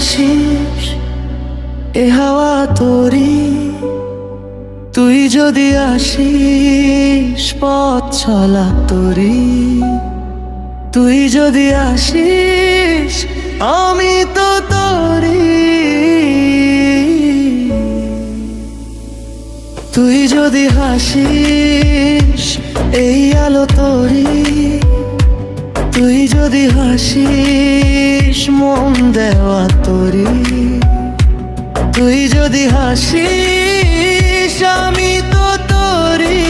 আসিস এ হাওয়া তোরি, তুই যদি আসিস পথ চলা তোরি, তুই যদি আসিস আমি তো তোরি। তুই যদি হাসিস এই আলো তোরি, তুই যদি হাসিস মন দেওয়া তোরি, তুই যদি হাসিস আমি তো তোরি।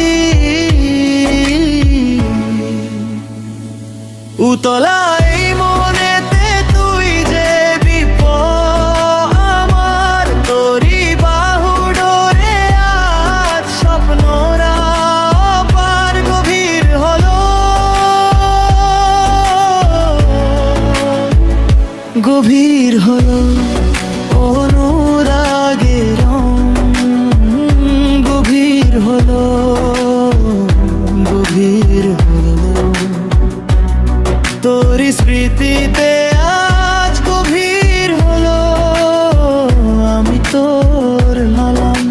উতলা এই মনেতে তুই যে বিপদ আমার, তোরি বাহু ডোরে আজ স্বপ্নরা পার গভীর হলো, গভীর হলো অনুরাগের গভীর হলো, গভীর হলো তোর স্মৃতিতে আজ গভীর হলো, আমি তোর হলাম।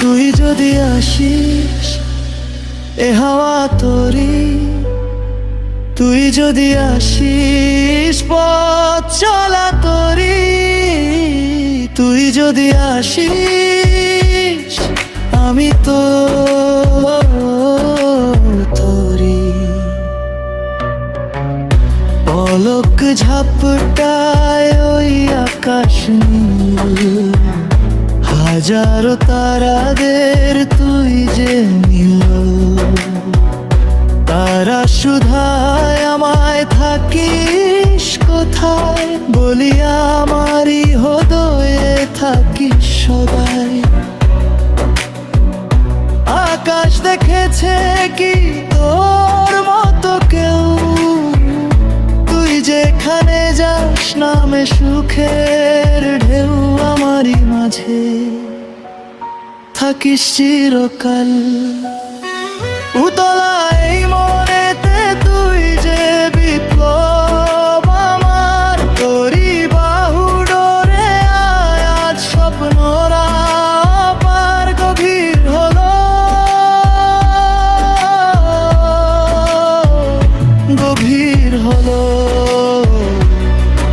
তুই যদি আসিস এ হাওয়া তোরি, তুই যদি আসিস পথ চলা তোরি, তুই যদি আসিস আমি তো তোরি। পলক ঝাপটায় ওই আকাশ নীল, হাজারো তারাদের তুই যে নীল, তারা সুধায় আমায় থাকিস কোথায়, বলি আমারই হৃদয়ে থাকিস সদাই। আকাশ দেখেছে কি তোর মতো কেউ, তুই যেখানে যাস নামে সুখের ঢেউ, আমারই মাঝে থাকিস চিরকাল। উতলা এই মনেতে তুই যে বিপ্লব আমার, তোরি বাহু ডোরে আজ স্বপ্নরা পার গভীর হলো, গভীর হলো,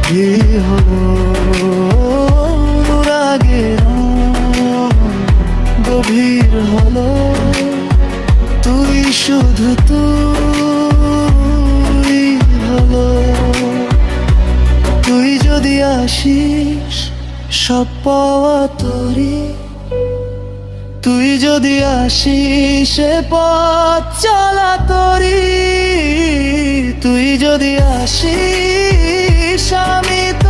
গভীর হলো অনুরাগের গভীর হলো। তুই শুধু তুই হলো, তুই যদি আসিস সব পাওয়া তোরি, তুই যদি আসিস এ পথ চলা তোরি, তুই যদি আসিস আমি তো